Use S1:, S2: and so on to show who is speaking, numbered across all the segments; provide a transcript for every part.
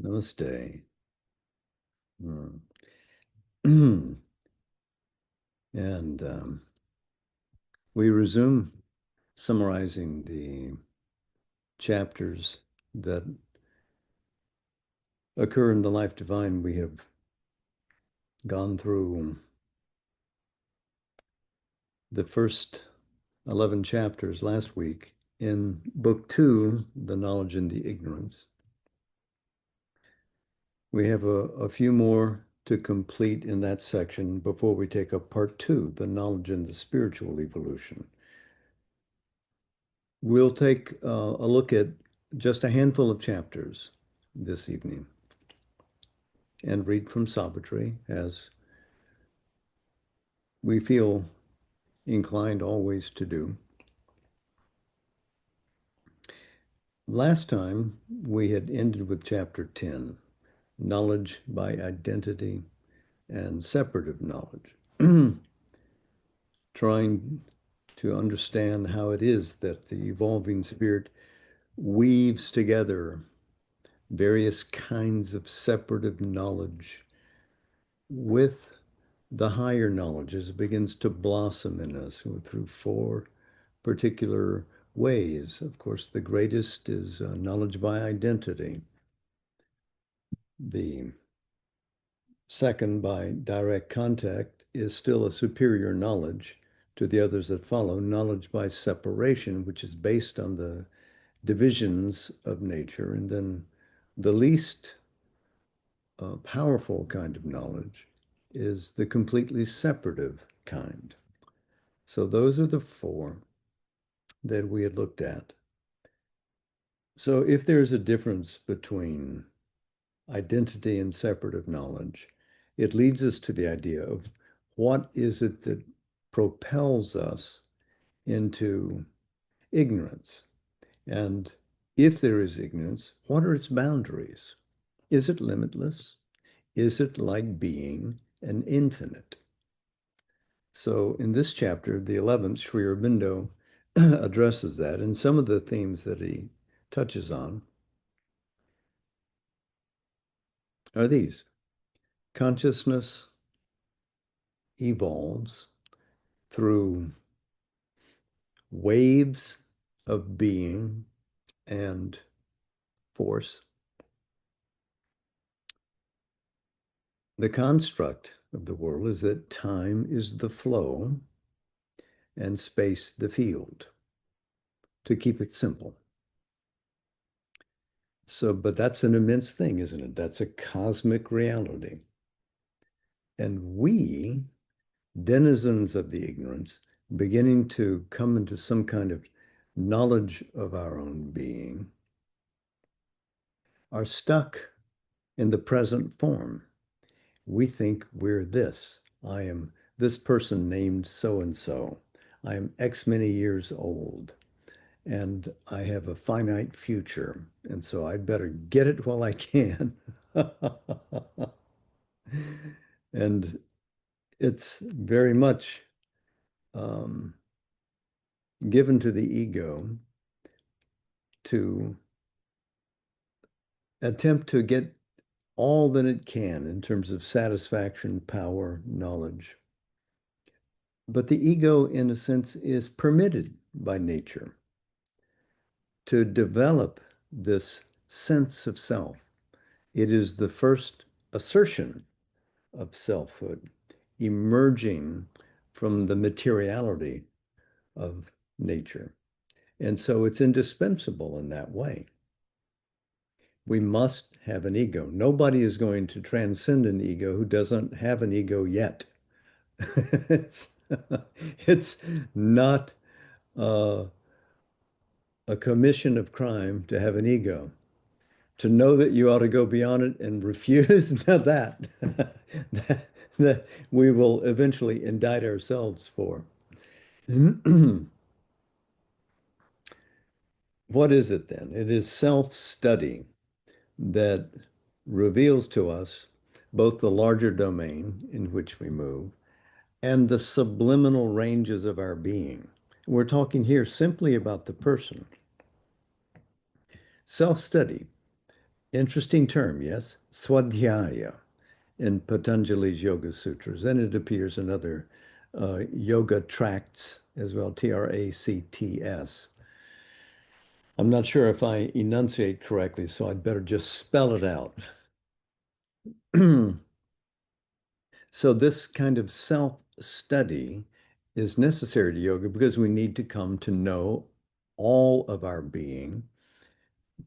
S1: Namaste. And we resume summarizing the chapters that occur in the Life Divine. We have gone through the first 11 chapters last week in Book 2, The Knowledge and the Ignorance. We have a few more to complete in that section before we take up Part 2, The Knowledge and the Spiritual Evolution. We'll take a look at just a handful of chapters this evening and read from Savitri as we feel inclined always to do. Last time we had ended with chapter 10, Knowledge by Identity and Separative Knowledge, trying to understand how it is that the evolving spirit weaves together various kinds of separative knowledge with the higher knowledge as it begins to blossom in us through four particular ways. Of course, the greatest is knowledge by identity. The second, by direct contact, is still a superior knowledge to the others that follow. Knowledge by separation, which is based on the divisions of nature. And then the least powerful kind of knowledge is the completely separative kind. So those are the four that we had looked at. So if there's a difference between identity and separative knowledge, it leads us to the idea of what is it that propels us into ignorance? And if there is ignorance, what are its boundaries? Is it limitless? Is it like being an infinite? So in this chapter, the 11th, Sri Aurobindo addresses that, and some of the themes that he touches on are these. Consciousness evolves through waves of being and force. The construct of the world is that time is the flow and space the field, to keep it simple. So, but that's an immense thing, isn't it? That's a cosmic reality. And we, denizens of the ignorance, beginning to come into some kind of knowledge of our own being, are stuck in the present form. We think we're this. I am this person named so-and-so. I am X many years old, and I have a finite future, and so I better get it while I can. And it's very much given to the ego to attempt to get all that it can in terms of satisfaction, power, knowledge. But the ego, in a sense, is permitted by nature to develop this sense of self. It is the first assertion of selfhood, emerging from the materiality of nature. And so it's indispensable in that way. We must have an ego. Nobody is going to transcend an ego who doesn't have an ego yet. it's, it's not a commission of crime to have an ego. To know that you ought to go beyond it and refuse, now that we will eventually indict ourselves for. What is it then? It is self-study that reveals to us both the larger domain in which we move and the subliminal ranges of our being. We're talking here simply about the person. Self-study Interesting term, yes. Swadhyaya in Patanjali's Yoga Sutras, and it appears in other yoga tracts as well, Tracts. I'm not sure if I enunciate correctly, so I'd better just spell it out. So this kind of self-study is necessary to yoga because we need to come to know all of our being,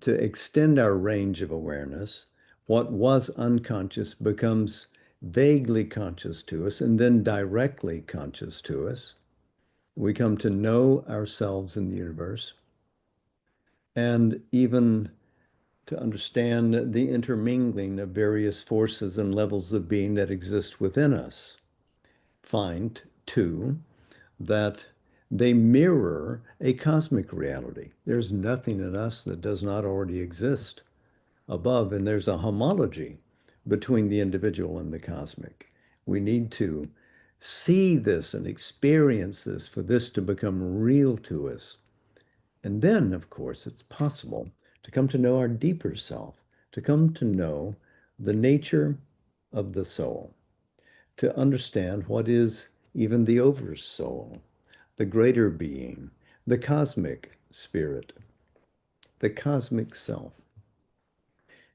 S1: to extend our range of awareness. What was unconscious becomes vaguely conscious to us and then directly conscious to us. We come to know ourselves in the universe and even to understand the intermingling of various forces and levels of being that exist within us. Find, too, that they mirror a cosmic reality. There's nothing in us that does not already exist above, and there's a homology between the individual and the cosmic. We need to see this and experience this for this to become real to us. And then, of course, it's possible to come to know our deeper self, to come to know the nature of the soul, to understand what is even the oversoul, the greater being, the cosmic spirit, the cosmic self.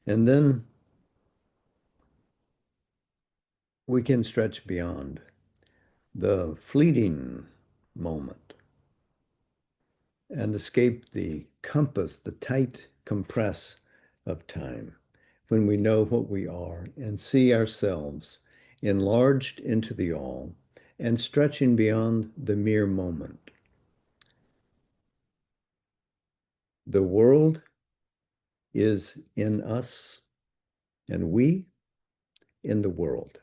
S1: And then we can stretch beyond the fleeting moment and escape the compass, the tight compress of time, when we know what we are and see ourselves enlarged into the all and stretching beyond the mere moment. The world is in us and we in the world.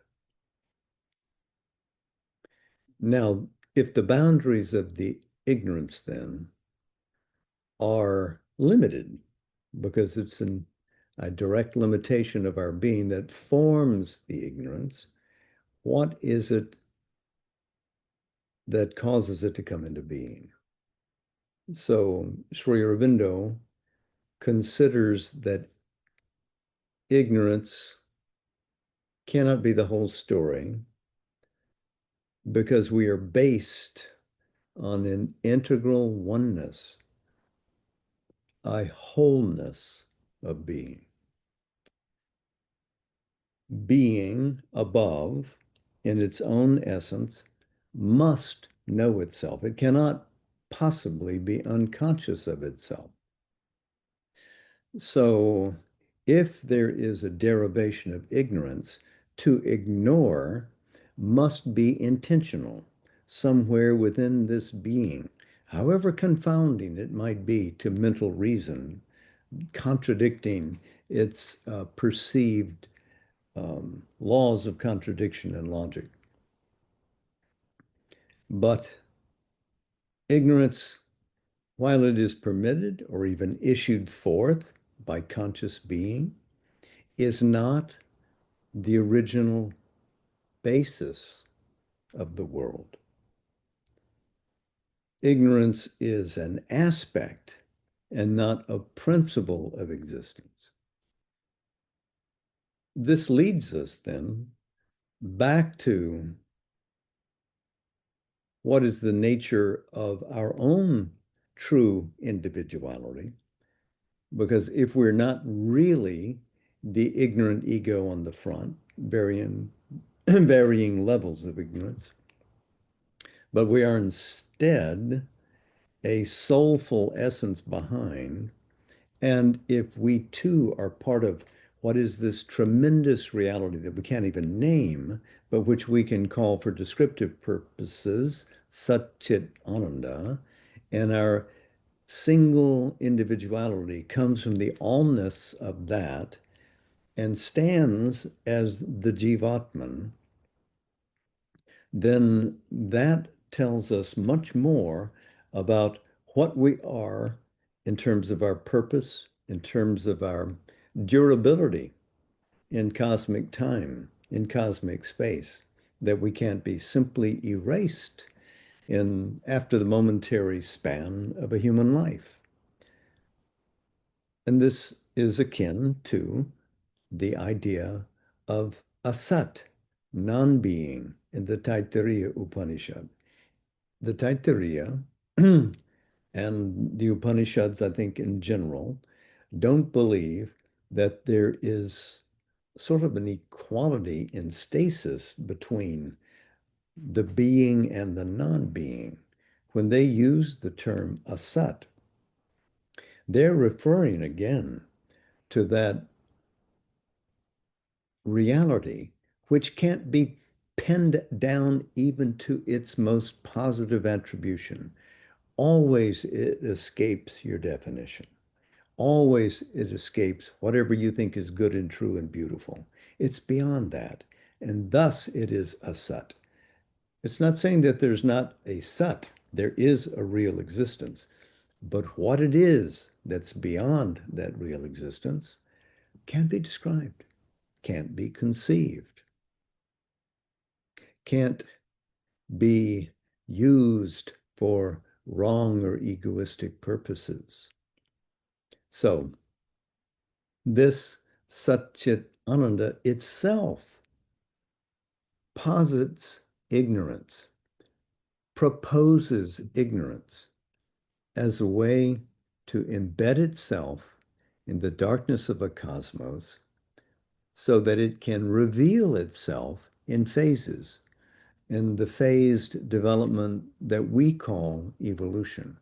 S1: Now, if the boundaries of the ignorance then are limited, because it's a direct limitation of our being that forms the ignorance, what is it that causes it to come into being? So Sri Aurobindo considers that ignorance cannot be the whole story because we are based on an integral oneness, a wholeness of being. Being above in its own essence must know itself. It cannot possibly be unconscious of itself. So if there is a derivation of ignorance, to ignore must be intentional somewhere within this being, however confounding it might be to mental reason, contradicting its perceived laws of contradiction and logic. But ignorance, while it is permitted or even issued forth by conscious being, is not the original basis of the world. Ignorance is an aspect and not a principle of existence. This leads us then back to what is the nature of our own true individuality. Because if we're not really the ignorant ego on the front, varying levels of ignorance, but we are instead a soulful essence behind, and if we too are part of what is this tremendous reality that we can't even name, but which we can call for descriptive purposes Satchit Ananda, and our single individuality comes from the allness of that and stands as the Jivatman, then that tells us much more about what we are in terms of our purpose, in terms of our durability in cosmic time, in cosmic space, that we can't be simply erased in after the momentary span of a human life. And this is akin to the idea of asat, non-being, in the Taittiriya Upanishad. The Taittiriya and the Upanishads, I think in general, don't believe that there is sort of an equality in stasis between the being and the non-being. When they use the term asat, they're referring again to that reality which can't be pinned down even to its most positive attribution. Always it escapes your definition. Always it escapes whatever you think is good and true and beautiful. It's beyond that. And thus it is a sat. It's not saying that there's not a sat. There is a real existence. But what it is that's beyond that real existence can't be described, can't be conceived, can't be used for wrong or egoistic purposes. So this Satchit Ananda itself posits ignorance, proposes ignorance as a way to embed itself in the darkness of a cosmos so that it can reveal itself in phases, in the phased development that we call evolution.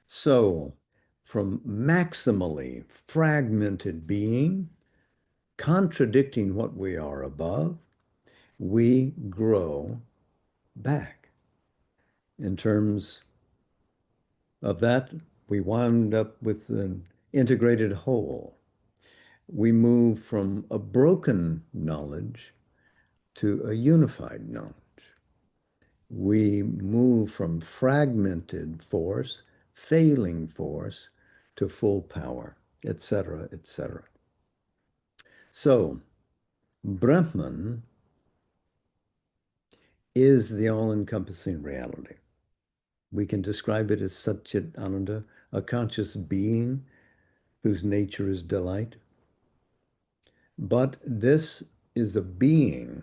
S1: So, from maximally fragmented being, contradicting what we are above, we grow back. In terms of that, we wound up with an integrated whole. We move from a broken knowledge to a unified knowledge. We move from fragmented force, failing force, to full power, etc., etc. So, Brahman is the all-encompassing reality. We can describe it as Satchit Ananda, a conscious being whose nature is delight. But this is a being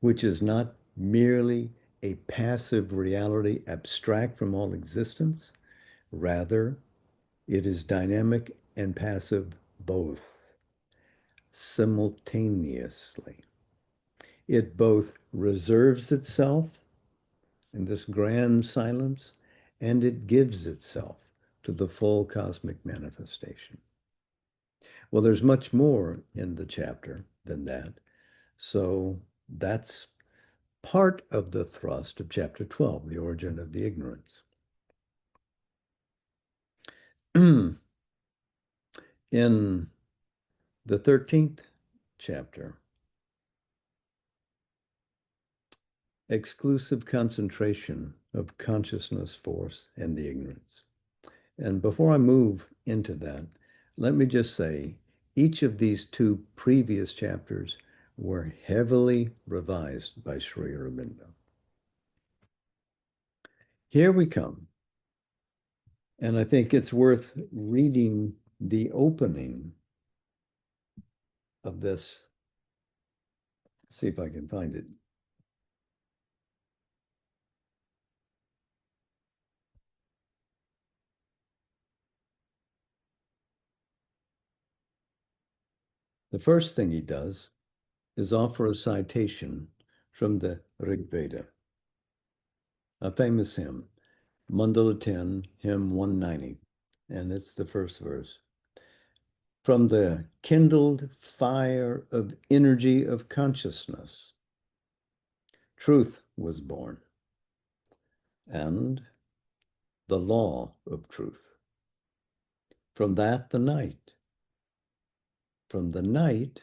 S1: which is not merely a passive reality abstract from all existence. Rather, it is dynamic and passive both simultaneously. It both reserves itself in this grand silence, and it gives itself to the full cosmic manifestation. Well, there's much more in the chapter than that. So that's part of the thrust of chapter 12, the origin of the ignorance. In the 13th chapter, exclusive concentration of consciousness force and the ignorance. And before I move into that, let me just say each of these two previous chapters were heavily revised by Sri Aurobindo. Here we come. And I think it's worth reading the opening of this. See if I can find it. The first thing he does is offer a citation from the Rig Veda, a famous hymn, Mandala 10, hymn 190, and it's the first verse. From the kindled fire of energy of consciousness, truth was born, and the law of truth. From that, the night. From the night,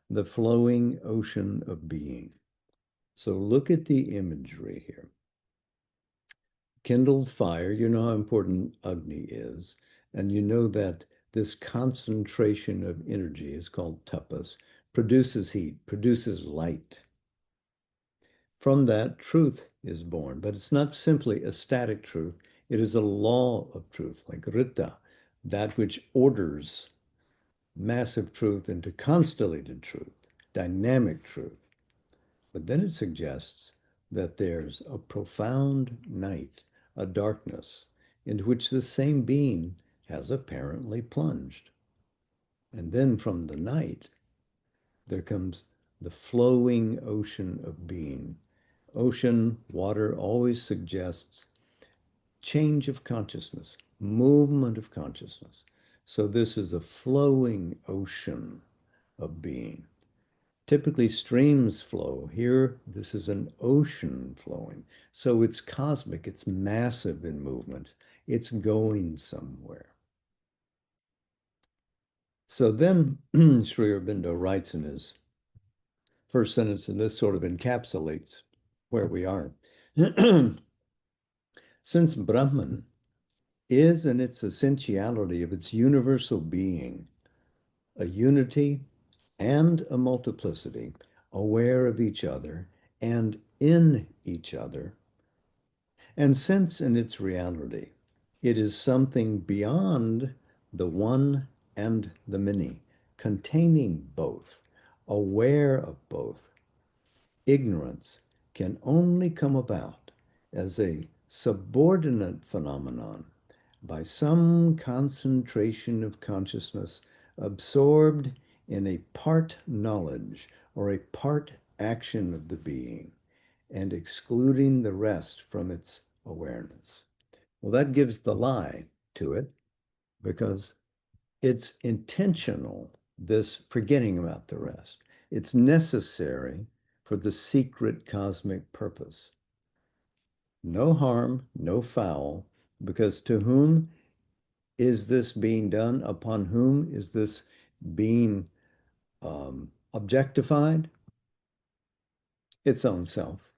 S1: the flowing ocean of being. So look at the imagery here. Kindled fire, you know how important Agni is, and you know that this concentration of energy is called tapas, produces heat, produces light. From that, truth is born, but it's not simply a static truth. It is a law of truth, like Rita, that which orders massive truth into constellated truth, dynamic truth. But then it suggests that there's a profound night, a darkness, into which the same being has apparently plunged. And then from the night, there comes the flowing ocean of being. Ocean, water always suggests change of consciousness, movement of consciousness. So this is a flowing ocean of being. Typically streams flow. Here, this is an ocean flowing. So it's cosmic, it's massive in movement. It's going somewhere. So then Sri Aurobindo writes in his first sentence, and this sort of encapsulates where we are. Since Brahman is in its essentiality of its universal being, a unity and a multiplicity, aware of each other and in each other, and since in its reality, it is something beyond the one and the many, containing both, aware of both, ignorance can only come about as a subordinate phenomenon by some concentration of consciousness absorbed in a part knowledge or a part action of the being and excluding the rest from its awareness. Well, that gives the lie to it because it's intentional, this forgetting about the rest. It's necessary for the secret cosmic purpose. No harm, no foul, because to whom is this being done? Upon whom is this being objectified? Its own self,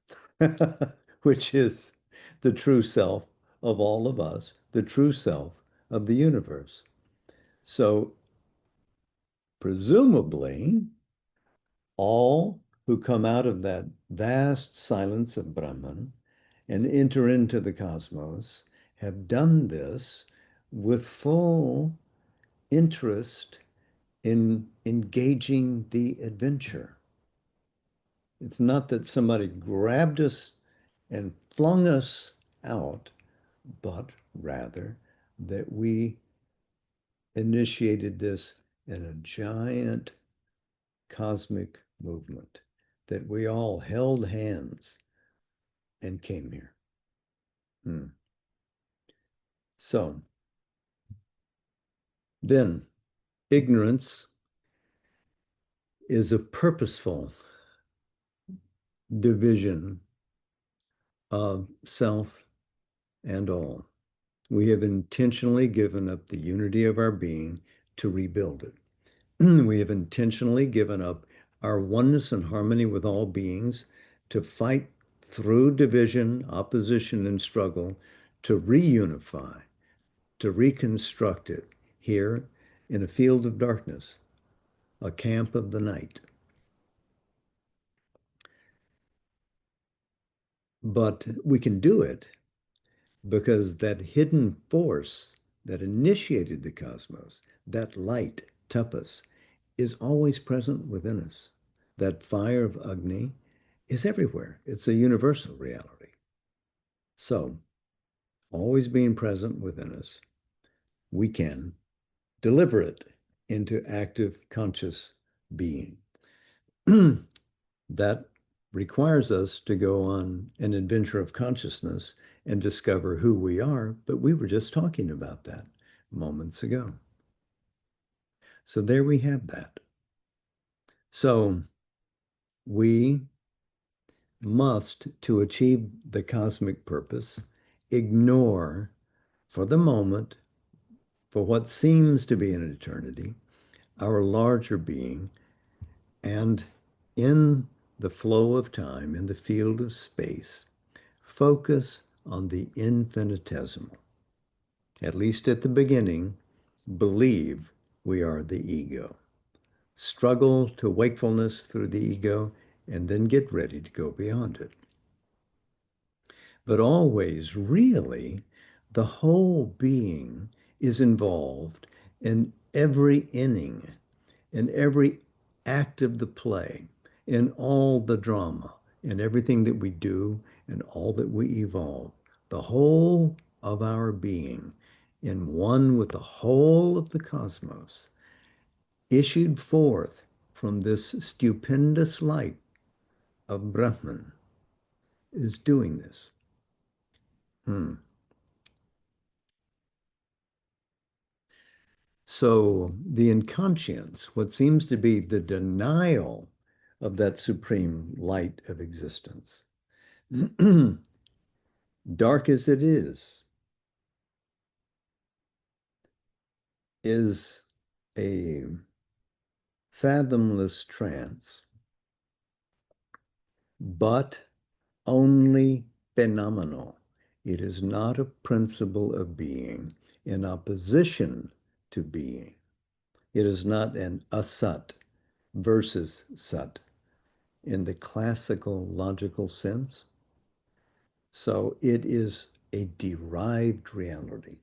S1: which is the true self of all of us, the true self of the universe. So presumably, all who come out of that vast silence of Brahman and enter into the cosmos have done this with full interest in engaging the adventure. It's not that somebody grabbed us and flung us out, but rather that we initiated this in a giant cosmic movement, that we all held hands and came here. So then, ignorance is a purposeful division of self and all. We have intentionally given up the unity of our being to rebuild it. We have intentionally given up our oneness and harmony with all beings to fight through division, opposition, and struggle to reunify, to reconstruct it here in a field of darkness, a camp of the night. But we can do it because that hidden force that initiated the cosmos, that light, tapas, is always present within us. That fire of Agni is everywhere. It's a universal reality. So, always being present within us, we can deliver it into active conscious being. That requires us to go on an adventure of consciousness and discover who we are, but we were just talking about that moments ago. So there we have that. So we must, to achieve the cosmic purpose, ignore for the moment, for what seems to be an eternity, our larger being, and in the flow of time, in the field of space, focus on the infinitesimal. At least at the beginning, believe we are the ego. Struggle to wakefulness through the ego, and then get ready to go beyond it. But always, really, the whole being is involved in every inning, in every act of the play, in all the drama, in everything that we do, and all that we evolve. The whole of our being, in one with the whole of the cosmos, issued forth from this stupendous light of Brahman, is doing this. Hmm. So the inconscience, what seems to be the denial of that supreme light of existence, dark as it is a fathomless trance, but only phenomenal. It is not a principle of being in opposition to being. It is not an asat versus sat in the classical logical sense. So it is a derived reality.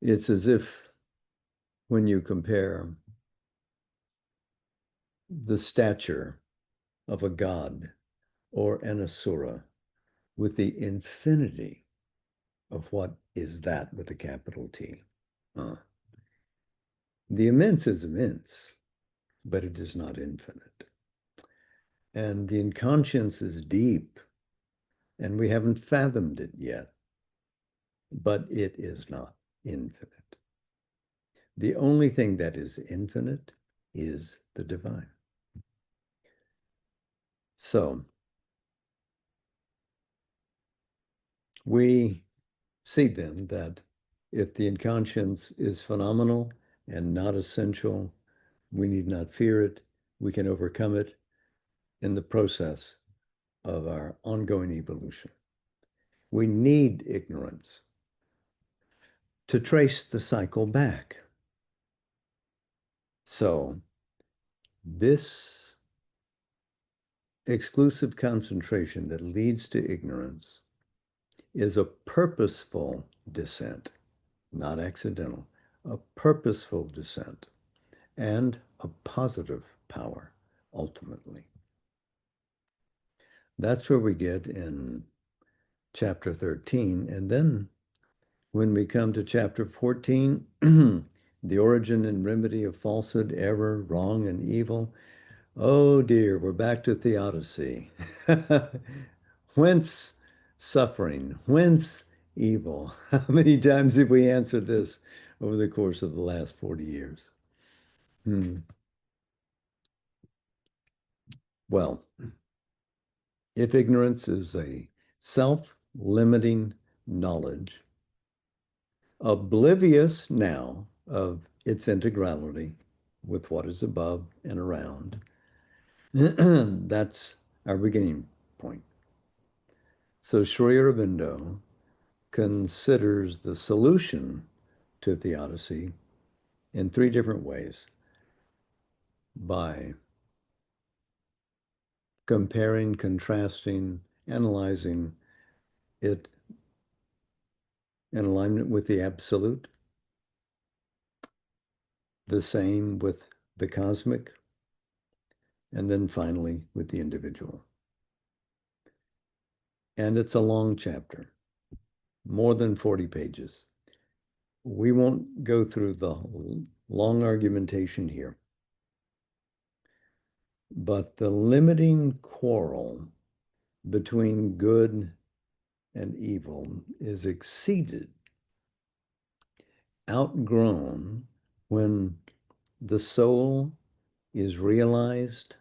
S1: It's as if when you compare the stature of a god or an asura with the infinity of what is that with a capital T. The immense is immense, but it is not infinite. And the inconscience is deep, and we haven't fathomed it yet, but it is not infinite. The only thing that is infinite is the divine. So we see then that if the inconscience is phenomenal and not essential, we need not fear it. We can overcome it in the process of our ongoing evolution. We need ignorance to trace the cycle back. So this exclusive concentration that leads to ignorance is a purposeful descent, not accidental, a purposeful descent, and a positive power, ultimately. That's where we get in chapter 13. And then when we come to chapter 14, the origin and remedy of falsehood, error, wrong, and evil. Oh dear, we're back to theodicy. Whence suffering? Whence evil? How many times have we answered this over the course of the last 40 years? Well, if ignorance is a self-limiting knowledge, oblivious now of its integrality with what is above and around, that's our beginning point. So Sri Aurobindo considers the solution to theodicy in three different ways: by comparing, contrasting, analyzing it in alignment with the absolute, the same with the cosmic, and then finally with the individual. And it's a long chapter, more than 40 pages. We won't go through the long argumentation here, but the limiting quarrel between good and evil is exceeded, outgrown, when the soul is realized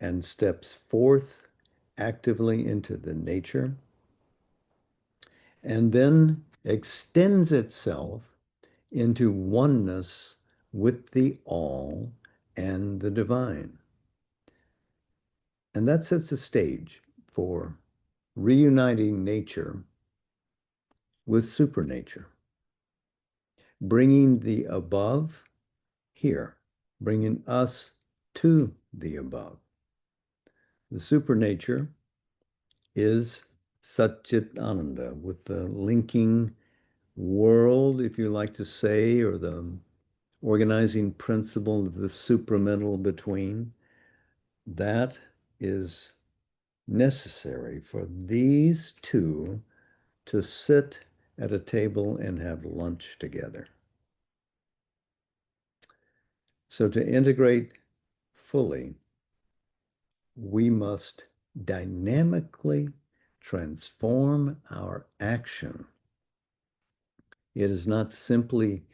S1: and steps forth actively into the nature, and then extends itself into oneness with the all and the divine. And that sets the stage for reuniting nature with supernature, bringing the above here, bringing us to the above. The supernature is Satchit Ananda, with the linking world, if you like to say, or the organizing principle of the supramental between. That is necessary for these two to sit at a table and have lunch together. So to integrate fully, we must dynamically transform our action. It is not simply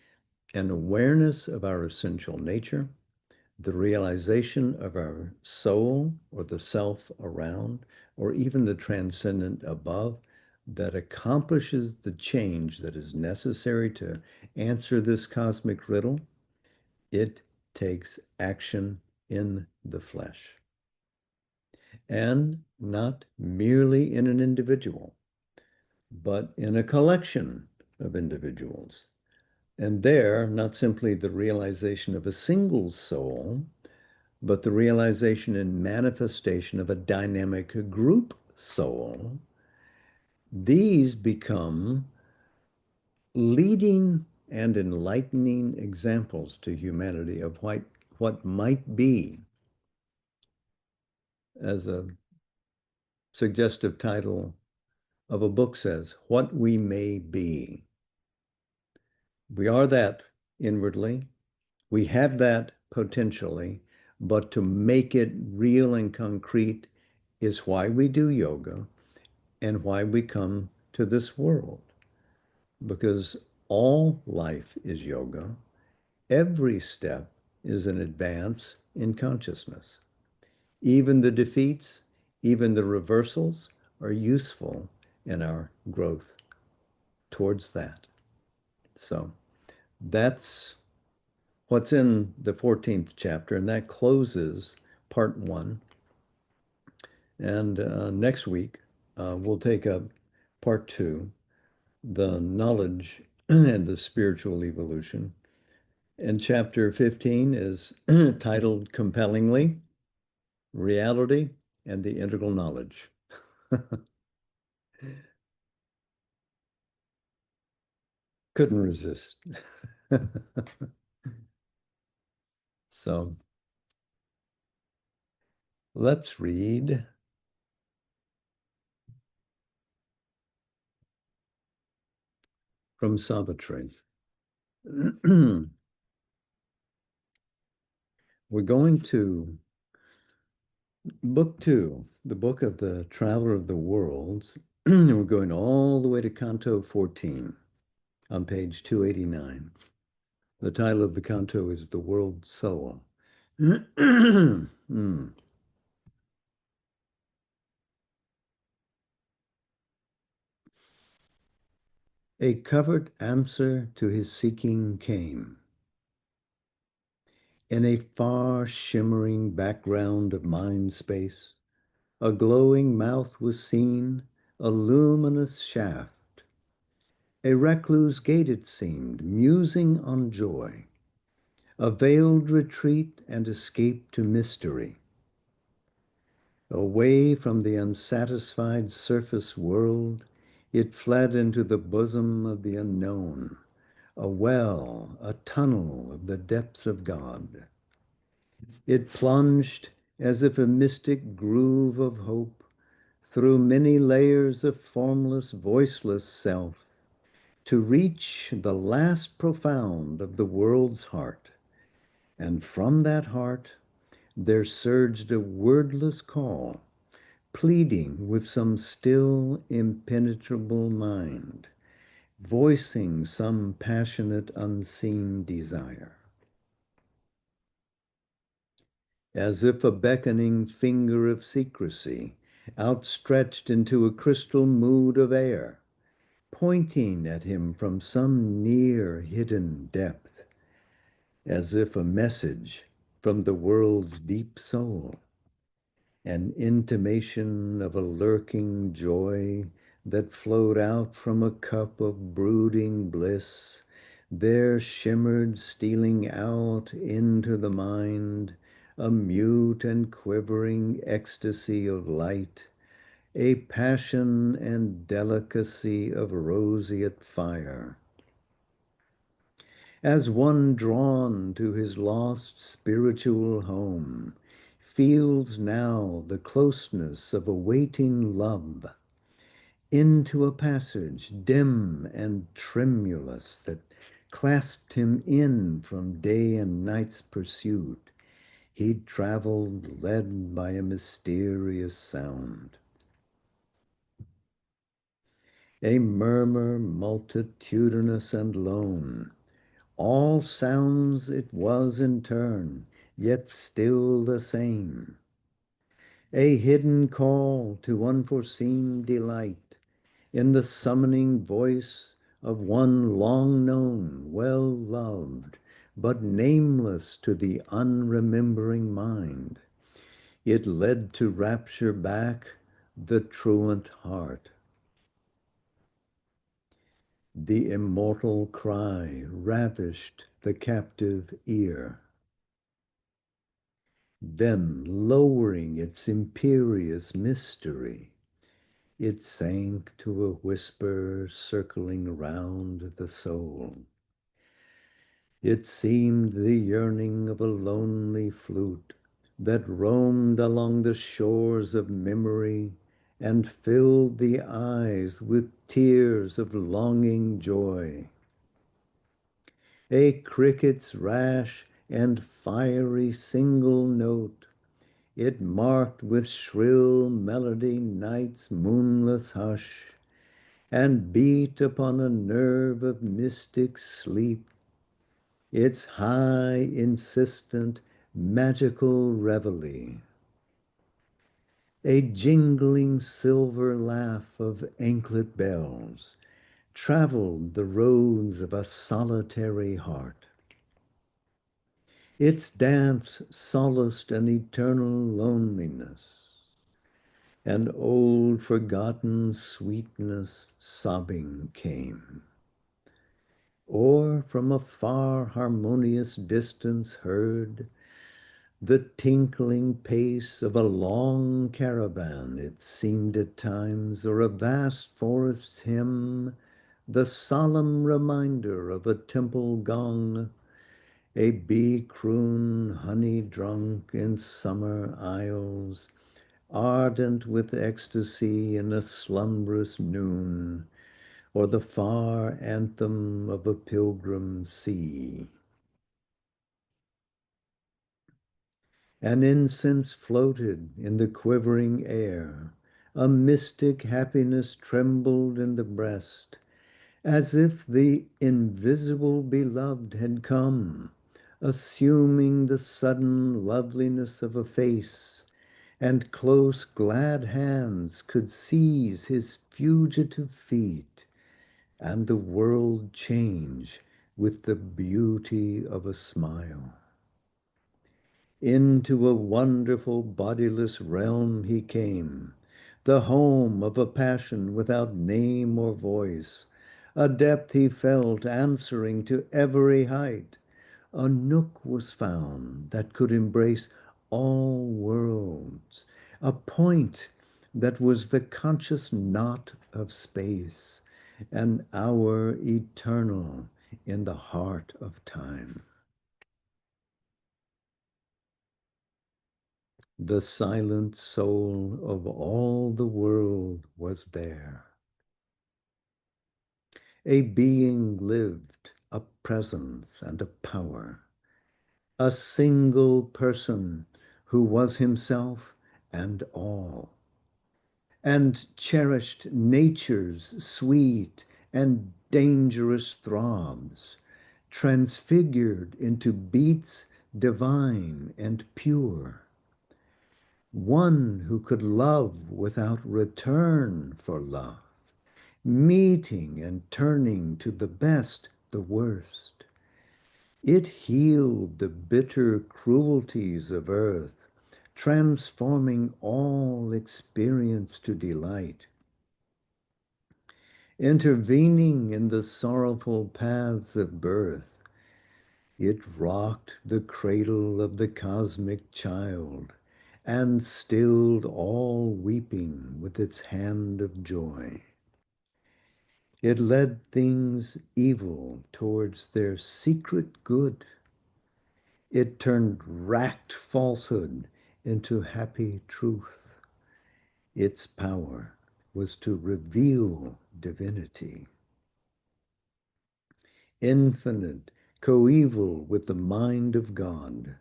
S1: an awareness of our essential nature, the realization of our soul or the self around, or even the transcendent above, that accomplishes the change that is necessary to answer this cosmic riddle. It takes action in the flesh, and not merely in an individual, but in a collection of individuals. And there, not simply the realization of a single soul, but the realization and manifestation of a dynamic group soul. These become leading and enlightening examples to humanity of what might be, as a suggestive title of a book says, what we may be. We are that inwardly. We have that potentially, but to make it real and concrete is why we do yoga and why we come to this world. Because all life is yoga. Every step is an advance in consciousness. Even the defeats, even the reversals are useful in our growth towards that. So that's what's in the 14th chapter, and that closes part one. And next week, we'll take up part two, the knowledge and the spiritual evolution. And chapter 15 is titled compellingly, Reality and the Integral Knowledge. Couldn't resist. So let's read from Savitri. We're going to book two, the book of the Traveler of the Worlds. We're going all the way to Canto 14 on page 289. The title of the canto is The World Soul. Mm. A covered answer to his seeking came. In a far shimmering background of mind space, a glowing mouth was seen, a luminous shaft. A recluse gate it seemed, musing on joy, a veiled retreat and escape to mystery. Away from the unsatisfied surface world, it fled into the bosom of the unknown, a well, a tunnel of the depths of God. It plunged as if a mystic groove of hope through many layers of formless, voiceless self to reach the last profound of the world's heart. And from that heart there surged a wordless call, pleading with some still impenetrable mind, voicing some passionate unseen desire. As if a beckoning finger of secrecy outstretched into a crystal mood of air, pointing at him from some near hidden depth, as if a message from the world's deep soul, an intimation of a lurking joy that flowed out from a cup of brooding bliss, there shimmered, stealing out into the mind, a mute and quivering ecstasy of light, a passion and delicacy of roseate fire. As one drawn to his lost spiritual home, feels now the closeness of a waiting love, into a passage dim and tremulous that clasped him in from day and night's pursuit, he'd traveled led by a mysterious sound. A murmur multitudinous and lone, all sounds it was in turn, yet still the same. A hidden call to unforeseen delight in the summoning voice of one long known, well loved, but nameless to the unremembering mind. It led to rapture back the truant heart. The immortal cry ravished the captive ear. Then, lowering its imperious mystery, it sank to a whisper circling round the soul. It seemed the yearning of a lonely flute that roamed along the shores of memory and filled the eyes with tears of longing joy. A cricket's rash and fiery single note, it marked with shrill melody night's moonless hush, and beat upon a nerve of mystic sleep its high, insistent, magical reveille. A jingling silver laugh of anklet bells traveled the roads of a solitary heart. Its dance solaced an eternal loneliness, an old forgotten sweetness sobbing came. Or from a far harmonious distance heard the tinkling pace of a long caravan, it seemed at times, or a vast forest's hymn, the solemn reminder of a temple gong, a bee croon honey drunk in summer isles, ardent with ecstasy in a slumbrous noon, or the far anthem of a pilgrim sea. An incense floated in the quivering air, a mystic happiness trembled in the breast, as if the invisible beloved had come, assuming the sudden loveliness of a face, and close glad hands could seize his fugitive feet, and the world change with the beauty of a smile. Into a wonderful bodiless realm he came, the home of a passion without name or voice, a depth he felt answering to every height. A nook was found that could embrace all worlds, a point that was the conscious knot of space, an hour eternal in the heart of time. The silent soul of all the world was there. A being lived, a presence and a power, a single person who was himself and all, and cherished nature's sweet and dangerous throbs, transfigured into beats divine and pure. One who could love without return for love, meeting and turning to the best the worst. It healed the bitter cruelties of earth, transforming all experience to delight. Intervening in the sorrowful paths of birth, it rocked the cradle of the cosmic child and stilled all weeping with its hand of joy. It led things evil towards their secret good. It turned racked falsehood into happy truth. Its power was to reveal divinity. Infinite, coeval with the mind of God,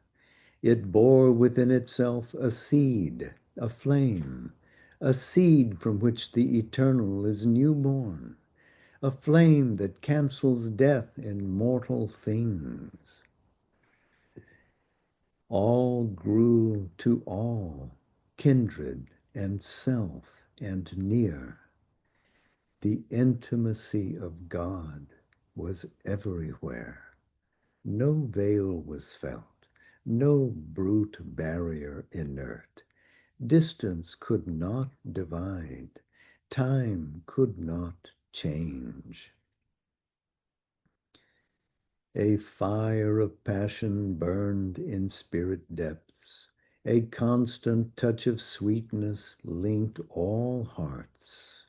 S1: it bore within itself a seed, a flame, a seed from which the eternal is newborn, a flame that cancels death in mortal things. All grew to all, kindred and self and near. The intimacy of God was everywhere. No veil was felt, no brute barrier inert. Distance could not divide, time could not change. A fire of passion burned in spirit depths. A constant touch of sweetness linked all hearts.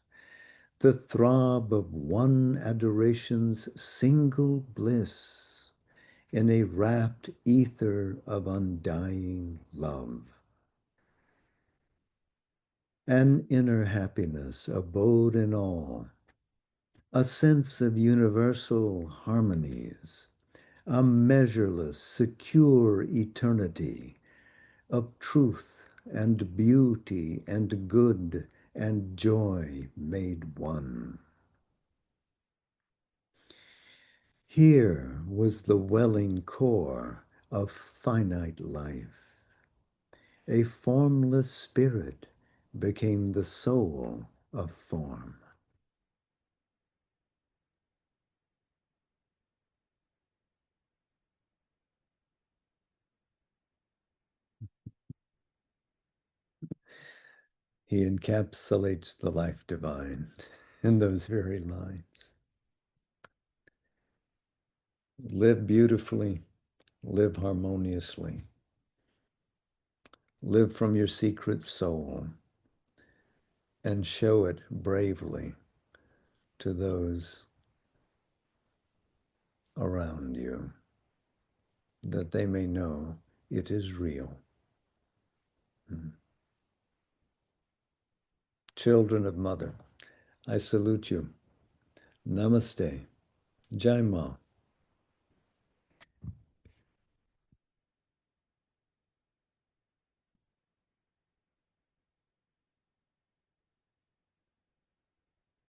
S1: The throb of one adoration's single bliss in a rapt ether of undying love. An inner happiness abode in all, a sense of universal harmonies, a measureless, secure eternity of truth and beauty and good and joy made one. Here was the welling core of finite life. A formless spirit became the soul of form. He encapsulates the life divine in those very lines. Live beautifully, live harmoniously, live from your secret soul, and show it bravely to those around you, that they may know it is real. Children of Mother, I salute you. Namaste. Jai Ma.